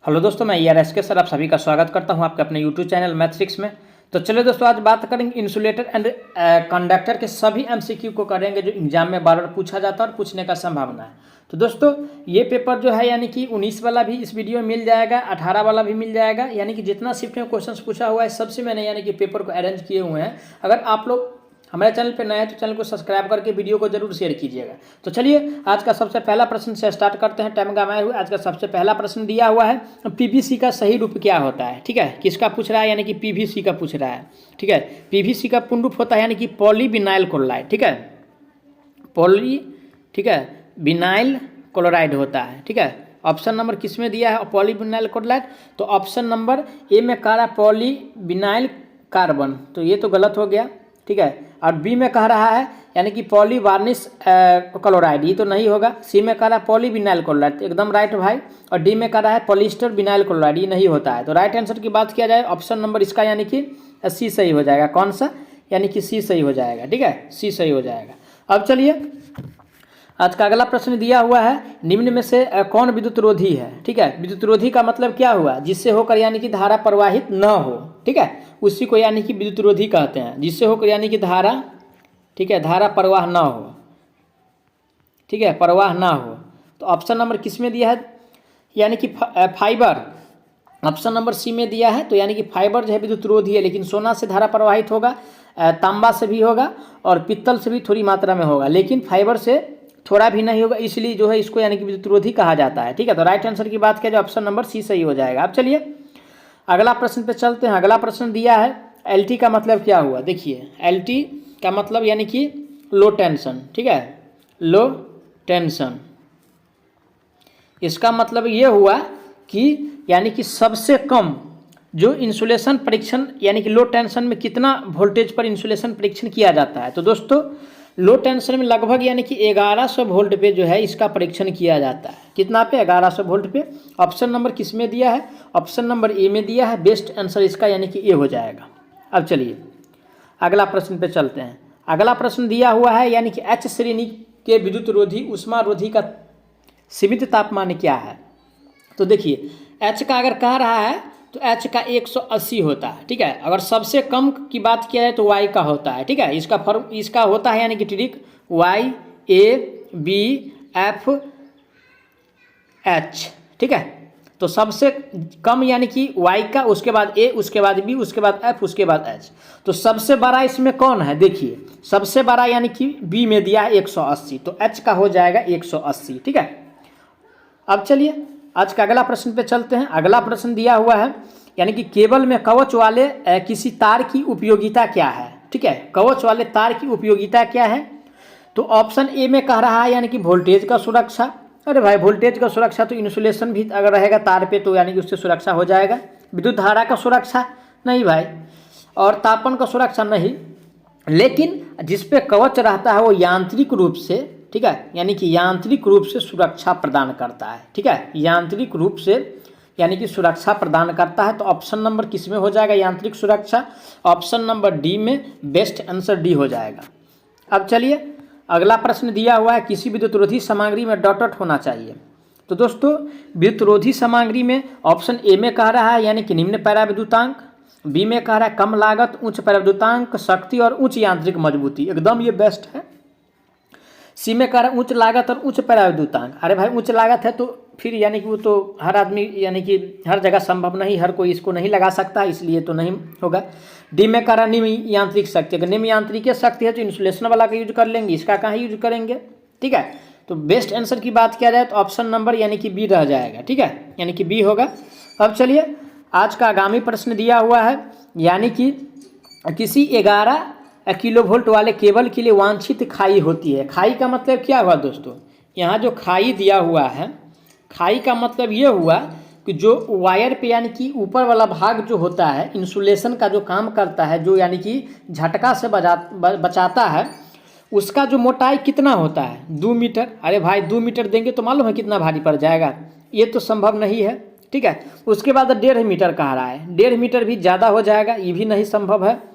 Hello दोस्तों, मैं ERS के सर आप सभी का स्वागत करता हूं आपके अपने यूट्यूब चैनल मैथ्रिक्स में। तो चलिए दोस्तों, आज बात करेंगे इंसुलेटर एंड कंडक्टर के सभी MCQ को करेंगे जो एग्जाम में बार बार पूछा जाता है और पूछने का संभावना है। तो दोस्तों, ये पेपर जो है यानी कि 19 वाला भी इस वीडियो में मिल जाएगा, 18 वाला भी मिल जाएगा, यानी कि जितना शिफ्ट में क्वेश्चन पूछा हुआ है सबसे मैंने यानी कि पेपर को अरेंज किए हुए हैं। अगर आप लोग हमारे चैनल पर नए हैं तो चैनल को सब्सक्राइब करके वीडियो को जरूर शेयर कीजिएगा। तो चलिए आज का सबसे पहला प्रश्न से स्टार्ट करते हैं, टाइम गंवाए हुए। आज का सबसे पहला प्रश्न दिया हुआ है, PVC का सही रूप क्या होता है। ठीक है, किसका पूछ रहा है, यानी कि PVC का पूछ रहा है। ठीक है, PVC का पूर्ण रूप होता है यानी कि पॉलीविनाइल क्लोराइड। ठीक है, ठीक है, विनाइल क्लोराइड होता है। ठीक है, ऑप्शन नंबर किस में दिया है पॉलीविनाइल क्लोराइड, तो ऑप्शन नंबर ए में कह रहा है पॉलीविनाइल कार्बन, तो ये तो गलत हो गया। ठीक है, और बी में कह रहा है यानी कि पॉलीवार्निश क्लोराइड, ये तो नहीं होगा। सी में कह रहा है पॉलीविनाइल क्लोराइड, एकदम राइट भाई। और डी में कह रहा है पॉलिस्टर विनाइल क्लोराइड, ये नहीं होता है। तो राइट आंसर की बात किया जाए ऑप्शन नंबर इसका यानी कि सी सही हो जाएगा। कौन सा, यानी कि सी सही हो जाएगा। ठीक है, सी सही हो जाएगा। अब चलिए आज का अगला प्रश्न दिया हुआ है, निम्न में से कौन विद्युत रोधी है। ठीक है, विद्युत रोधी का मतलब क्या हुआ, जिससे होकर यानी कि धारा प्रवाहित न हो। ठीक है, उसी को यानी कि विद्युत रोधी कहते हैं, जिससे होकर यानी कि धारा, ठीक है, धारा प्रवाह ना हो। ठीक है, प्रवाह ना हो। तो ऑप्शन नंबर किस में दिया है, यानी कि फाइबर, ऑप्शन नंबर सी में दिया है। तो यानी कि फाइबर जो है विद्युत रोधी है, लेकिन सोना से धारा प्रवाहित होगा, तांबा से भी होगा और पित्तल से भी थोड़ी मात्रा में होगा, लेकिन फाइबर से थोड़ा भी नहीं होगा, इसलिए जो है इसको यानी कि विद्युत रोधी कहा जाता है। ठीक है, तो राइट आंसर की बात किया जाए ऑप्शन नंबर सी सही हो जाएगा। अब चलिए अगला प्रश्न पे चलते हैं। अगला प्रश्न दिया है, LT का मतलब क्या हुआ। देखिए, LT का मतलब यानी कि लो टेंशन। ठीक है, लो टेंशन, इसका मतलब ये हुआ कि यानी कि सबसे कम जो इंसुलेशन परीक्षण, यानी कि लो टेंशन में कितना वोल्टेज पर इंसुलेशन परीक्षण किया जाता है। तो दोस्तों, लो टेंशन में लगभग यानी कि 1100 वोल्ट पे जो है इसका परीक्षण किया जाता है। कितना पे, 1100 वोल्ट पे। ऑप्शन नंबर किस में दिया है, ऑप्शन नंबर ए में दिया है। बेस्ट आंसर इसका यानी कि ए हो जाएगा। अब चलिए अगला प्रश्न पे चलते हैं। अगला प्रश्न दिया हुआ है, यानी कि H श्रेणी के विद्युत रोधी उष्मा रोधी का सीमित तापमान क्या है। तो देखिए, H का अगर कह रहा है तो H का 180 होता है। ठीक है, अगर सबसे कम की बात किया जाए तो Y का होता है। ठीक है, इसका होता है यानी कि ट्रिक YABFH। ठीक है, तो सबसे कम यानी कि Y का, उसके बाद A, उसके बाद B, उसके बाद F, उसके बाद H। तो सबसे बड़ा इसमें कौन है, देखिए सबसे बड़ा यानी कि B में दिया है 180, तो H का हो जाएगा 180। ठीक है, अब चलिए आज का अगला प्रश्न पे चलते हैं। अगला प्रश्न दिया हुआ है, यानी कि केबल में कवच वाले किसी तार की उपयोगिता क्या है। ठीक है, कवच वाले तार की उपयोगिता क्या है। तो ऑप्शन ए में कह रहा है यानी कि वोल्टेज का सुरक्षा। अरे भाई, वोल्टेज का सुरक्षा तो इंसुलेशन भी अगर रहेगा तार पे तो यानी कि उससे सुरक्षा हो जाएगा। विद्युत धारा का सुरक्षा नहीं भाई, और तापमान का सुरक्षा नहीं, लेकिन जिस पे कवच रहता है वो यांत्रिक रूप से, ठीक है, यानी कि यांत्रिक रूप से सुरक्षा प्रदान करता है। ठीक है, यांत्रिक रूप से यानी कि सुरक्षा प्रदान करता है। तो ऑप्शन नंबर किस में हो जाएगा, यांत्रिक सुरक्षा। ऑप्शन नंबर डी में बेस्ट आंसर डी हो जाएगा। अब चलिए अगला प्रश्न दिया हुआ है, किसी विद्युतरोधी सामग्री में डॉट डॉट होना चाहिए। तो दोस्तों, विद्युतरोधी सामग्री में ऑप्शन ए में कह रहा है यानी कि निम्न पैराविद्युतांक, बी में कह रहा है कम लागत, उच्च पैराविद्युतांक शक्ति और उच्च यांत्रिक मजबूती, एकदम ये बेस्ट है। सी में कह रहा है उच्च लागत और उच्च पैराविद्युतांक। अरे भाई, उच्च लागत है तो फिर यानी कि वो तो हर आदमी यानी कि हर जगह संभव नहीं, हर कोई इसको नहीं लगा सकता, इसलिए तो नहीं होगा। डी में कह रहा है निम्न यांत्रिक शक्ति, अगर निम्न यांत्रिक शक्ति है तो इंसुलेशन वाला का यूज कर लेंगे, इसका कहाँ यूज करेंगे। ठीक है, तो बेस्ट आंसर की बात किया जाए तो ऑप्शन नंबर यानी कि बी रह जाएगा। ठीक है, यानी कि बी होगा। अब चलिए आज का आगामी प्रश्न दिया हुआ है, यानी कि किसी 11 किलो वोल्ट वाले केबल के लिए वांछित खाई होती है। खाई का मतलब क्या हुआ दोस्तों, यहाँ जो खाई दिया हुआ है, खाई का मतलब ये हुआ कि जो वायर पे यानी कि ऊपर वाला भाग जो होता है इंसुलेशन का जो काम करता है, जो यानी कि झटका से बचाता है, उसका जो मोटाई कितना होता है, 2 मीटर। अरे भाई, 2 मीटर देंगे तो मालूम है कितना भारी पड़ जाएगा, ये तो संभव नहीं है। ठीक है, उसके बाद 1.5 मीटर कह रहा है, 1.5 मीटर भी ज़्यादा हो जाएगा, ये भी नहीं संभव है।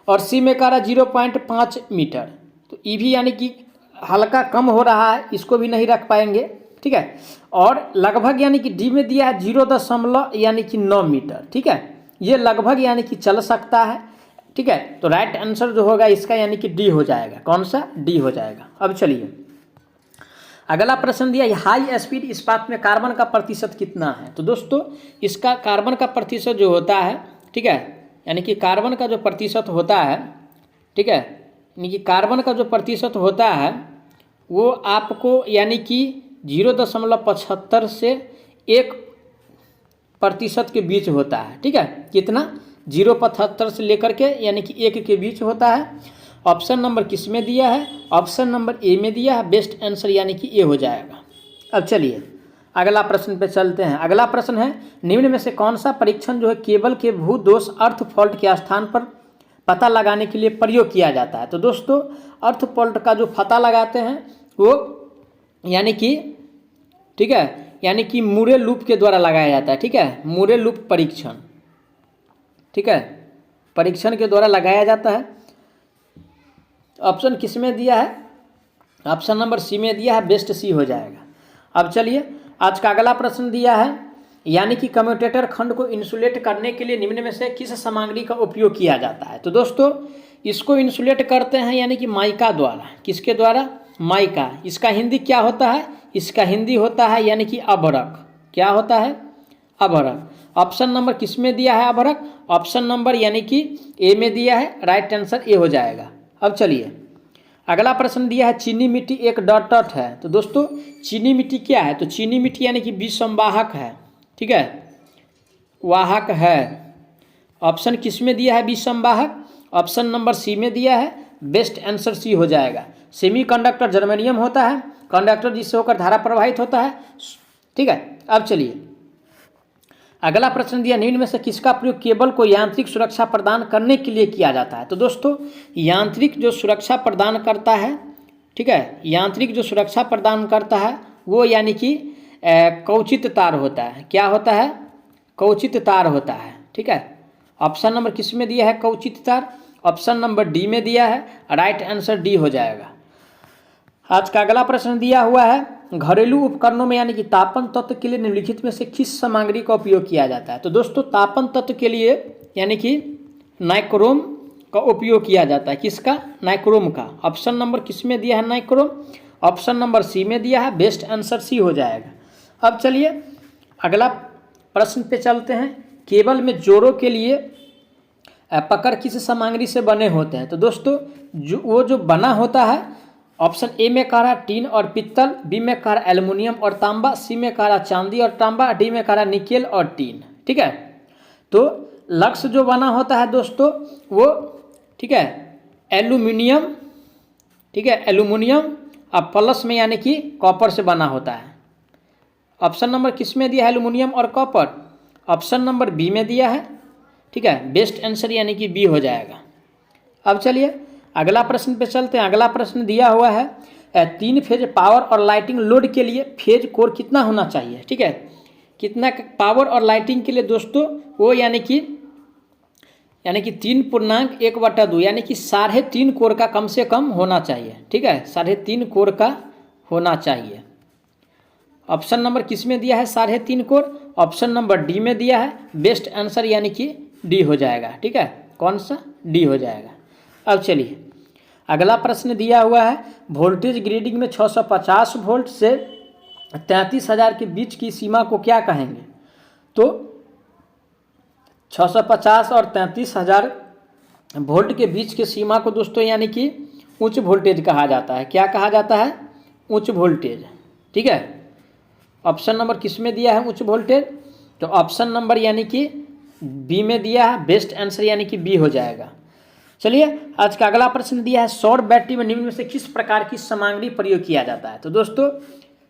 और सी में कह रहा है 0.5 मीटर, तो ये भी यानी कि हल्का कम हो रहा है, इसको भी नहीं रख पाएंगे। ठीक है। और लगभग यानी कि डी में दिया है 0 यानी कि 9 मीटर, ठीक है। ये लगभग यानी कि चल सकता है, ठीक है। तो राइट आंसर जो होगा इसका यानी कि डी हो जाएगा। कौन सा? डी हो जाएगा। अब चलिए अगला प्रश्न दिया, हाई स्पीड इस्पात में कार्बन का प्रतिशत कितना है। तो दोस्तों इसका कार्बन का प्रतिशत जो होता है, ठीक है, यानी कि कार्बन का जो प्रतिशत होता है, ठीक है, यानी कि कार्बन का जो प्रतिशत होता है वो आपको यानी कि 0.75 से 1% के बीच होता है, ठीक है। कितना? 0.75 से लेकर के यानी कि 1 के बीच होता है। ऑप्शन नंबर किस में दिया है? ऑप्शन नंबर ए में दिया है। बेस्ट आंसर यानी कि ए हो जाएगा। अब चलिए अगला प्रश्न पे चलते हैं। अगला प्रश्न है, निम्न में से कौन सा परीक्षण जो है केबल के भू दोष अर्थ फॉल्ट के स्थान पर पता लगाने के लिए प्रयोग किया जाता है। तो दोस्तों अर्थ फॉल्ट का जो पता लगाते हैं वो यानी कि, ठीक है, यानी कि मूरे लूप के द्वारा लगाया जाता है, ठीक है। मूरे लूप परीक्षण, ठीक है, परीक्षण के द्वारा लगाया जाता है। ऑप्शन किस में दिया है? ऑप्शन नंबर सी में दिया है। बेस्ट सी हो जाएगा। अब चलिए आज का अगला प्रश्न दिया है, यानी कि कम्यूटेटर खंड को इंसुलेट करने के लिए निम्न में से किस सामग्री का उपयोग किया जाता है। तो दोस्तों इसको इंसुलेट करते हैं यानी कि माइका द्वारा। किसके द्वारा? माइका। इसका हिंदी क्या होता है? इसका हिंदी होता है यानी कि अभ्रक। क्या होता है? अभ्रक। ऑप्शन नंबर किस में दिया है? अभ्रक। ऑप्शन नंबर यानी कि ए में दिया है। राइट आंसर ए हो जाएगा। अब चलिए अगला प्रश्न दिया है, चीनी मिट्टी एक डॉट डॉट है। तो दोस्तों चीनी मिट्टी क्या है? तो चीनी मिट्टी यानी कि विसंवाहक है, ठीक है, वाहक है। ऑप्शन किस में दिया है? विसंवाहक। ऑप्शन नंबर सी में दिया है। बेस्ट आंसर सी हो जाएगा। सेमीकंडक्टर जर्मेनियम होता है, कंडक्टर जिससे होकर धारा प्रवाहित होता है, ठीक है। अब चलिए अगला प्रश्न दिया, निम्न में से किसका प्रयोग केबल को यांत्रिक सुरक्षा प्रदान करने के लिए किया जाता है। तो दोस्तों यांत्रिक जो सुरक्षा प्रदान करता है, ठीक है, यांत्रिक जो सुरक्षा प्रदान करता है वो यानी कि कवचित तार होता है। क्या होता है? कवचित तार होता है, ठीक है। ऑप्शन नंबर किस में दिया है? कवचित तार। ऑप्शन नंबर डी में दिया है। राइट आंसर डी हो जाएगा। आज का अगला प्रश्न दिया हुआ है, घरेलू उपकरणों में यानी कि तापन तत्व के लिए निम्नलिखित में से किस सामग्री का उपयोग किया जाता है। तो दोस्तों तापन तत्व के लिए यानी कि नाइक्रोम का उपयोग किया जाता है। किसका? नाइक्रोम का। ऑप्शन नंबर किस में दिया है? नाइक्रोम। ऑप्शन नंबर सी में दिया है। बेस्ट आंसर सी हो जाएगा। अब चलिए अगला प्रश्न पे चलते हैं, केबल में जोड़ों के लिए पकड़ किस सामग्री से बने होते हैं। तो दोस्तों वो जो बना होता है, ऑप्शन ए में कह रहा टीन और पित्तल, बी में कह रहा एल्युमिनियम और तांबा, सी में कह रहा चांदी और तांबा, डी में कह रहा निकेल और टीन, ठीक है। तो लक्ष्य जो बना होता है दोस्तों वो, ठीक है, एल्युमिनियम, ठीक है, एल्युमिनियम और प्लस में यानी कि कॉपर से बना होता है। ऑप्शन नंबर किस में दिया है? एल्युमिनियम और कॉपर। ऑप्शन नंबर बी में दिया है, ठीक है। बेस्ट आंसर यानी कि बी हो जाएगा। अब चलिए अगला प्रश्न पे चलते हैं। अगला प्रश्न दिया हुआ है, 3 फेज पावर और लाइटिंग लोड के लिए फेज कोर कितना होना चाहिए, ठीक है। कितना पावर और लाइटिंग के लिए दोस्तों वो यानी कि 3.1/2 यानी कि 3.5 कोर का कम से कम होना चाहिए, ठीक है, 3.5 कोर का होना चाहिए। ऑप्शन नंबर किस में दिया है? 3.5 कोर। ऑप्शन नंबर डी में दिया है। बेस्ट आंसर यानी कि डी हो जाएगा, ठीक है। कौन सा? डी हो जाएगा। अब चलिए अगला प्रश्न दिया हुआ है, वोल्टेज ग्रेडिंग में 650 वोल्ट से 33,000 के बीच की सीमा को क्या कहेंगे। तो 650 और 33,000 वोल्ट के बीच की सीमा को दोस्तों यानी कि उच्च वोल्टेज कहा जाता है। क्या कहा जाता है? उच्च वोल्टेज, ठीक है। ऑप्शन नंबर किस में दिया है? उच्च वोल्टेज। तो ऑप्शन नंबर यानी कि बी में दिया है। बेस्ट आंसर यानी कि बी हो जाएगा। चलिए आज का अगला प्रश्न दिया है, सौर बैटरी में निम्न में से किस प्रकार की सामग्री प्रयोग किया जाता है। तो दोस्तों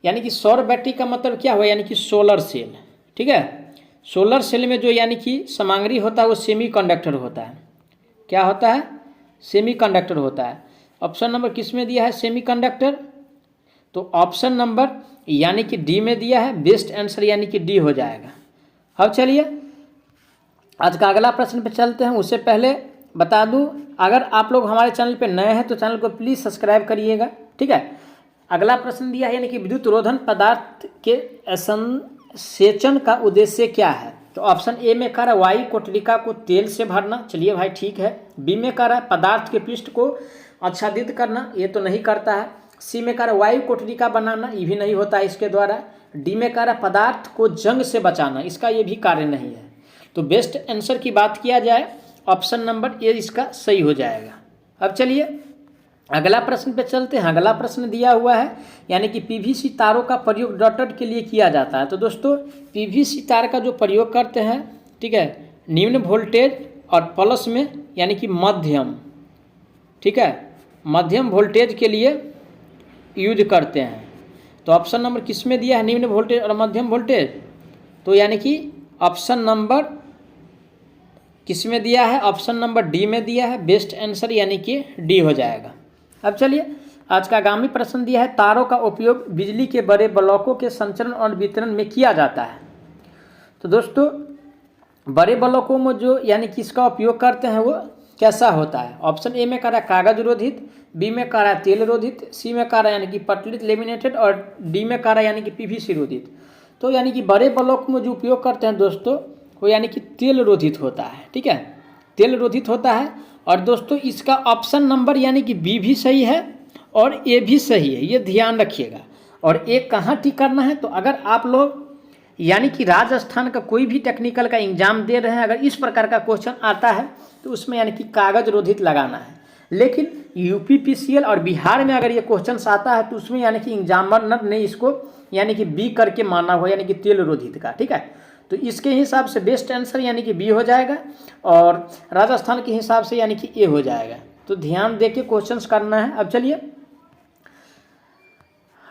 यानी कि सौर बैटरी का मतलब क्या हुआ? यानी कि सोलर सेल, ठीक है। सोलर सेल में जो यानी कि सामग्री होता है वो सेमीकंडक्टर होता है। क्या होता है? सेमीकंडक्टर होता है। ऑप्शन नंबर किस में दिया है? सेमीकंडक्टर। तो ऑप्शन नंबर यानी कि डी में दिया है। बेस्ट आंसर यानी कि डी हो जाएगा। अब चलिए आज का अगला प्रश्न पे चलते हैं। उससे पहले बता दूं, अगर आप लोग हमारे चैनल पे नए हैं तो चैनल को प्लीज़ सब्सक्राइब करिएगा, ठीक है। अगला प्रश्न दिया है यानी कि विद्युत रोधन पदार्थ के संसेचन का उद्देश्य क्या है। तो ऑप्शन ए में कह रहा है वायु कोटरिका को तेल से भरना, चलिए भाई ठीक है। बी में कह रहा है पदार्थ के पृष्ठ को आच्छादित करना, ये तो नहीं करता है। सी में कह रहा है वायु कोटरिका बनाना, ये भी नहीं होता है इसके द्वारा। डी में कह रहा है पदार्थ को जंग से बचाना, इसका ये भी कार्य नहीं है। तो बेस्ट आंसर की बात किया जाए ऑप्शन नंबर ए इसका सही हो जाएगा। अब चलिए अगला प्रश्न पे चलते हैं। अगला प्रश्न दिया हुआ है यानी कि पीवीसी तारों का प्रयोग डॉटेड के लिए किया जाता है। तो दोस्तों पीवीसी तार का जो प्रयोग करते हैं, ठीक है, निम्न वोल्टेज और प्लस में यानी कि मध्यम, ठीक है, मध्यम वोल्टेज के लिए यूज करते हैं। तो ऑप्शन नंबर किस में दिया है, निम्न वोल्टेज और मध्यम वोल्टेज, तो यानी कि ऑप्शन नंबर किस में दिया है, ऑप्शन नंबर डी में दिया है। बेस्ट आंसर यानी कि डी हो जाएगा। अब चलिए आज का आगामी प्रश्न दिया है तारों का उपयोग बिजली के बड़े ब्लॉकों के संचरण और वितरण में किया जाता है। तो दोस्तों बड़े ब्लॉकों में जो यानी कि इसका उपयोग करते हैं वो कैसा होता है। ऑप्शन ए में कह रहा है कागज रोधित, बी में कह रहा है तेल रोधित, सी में कह रहा है यानी कि पटलित लेमिनेटेड और डी में कह रहा है यानी कि पीवीसी रोधित। तो यानी कि बड़े ब्लॉक में जो उपयोग करते हैं दोस्तों वो यानी कि तेल रोधित होता है, ठीक है, तेल रोधित होता है। और दोस्तों इसका ऑप्शन नंबर यानी कि बी भी सही है और ए भी सही है, ये ध्यान रखिएगा। और ए कहाँ टिक करना है, तो अगर आप लोग यानी कि राजस्थान का कोई भी टेक्निकल का एग्जाम दे रहे हैं, अगर इस प्रकार का क्वेश्चन आता है तो उसमें यानी कि कागज रोधित लगाना है। लेकिन यूपी पीसीएल और बिहार में अगर ये क्वेश्चन आता है तो उसमें यानी कि एग्जामिनर ने इसको यानी कि बी करके माना हो, यानी कि तेल रोधित का, ठीक है। तो इसके हिसाब से बेस्ट आंसर यानी कि बी हो जाएगा और राजस्थान के हिसाब से यानी कि ए हो जाएगा। तो ध्यान दे के क्वेश्चंस करना है। अब चलिए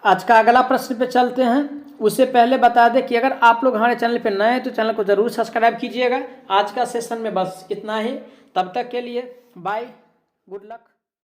आज का अगला प्रश्न पे चलते हैं। उससे पहले बता दें कि अगर आप लोग हमारे चैनल पे नए हैं तो चैनल को जरूर सब्सक्राइब कीजिएगा। आज का सेशन में बस इतना ही, तब तक के लिए बाय, गुड लक।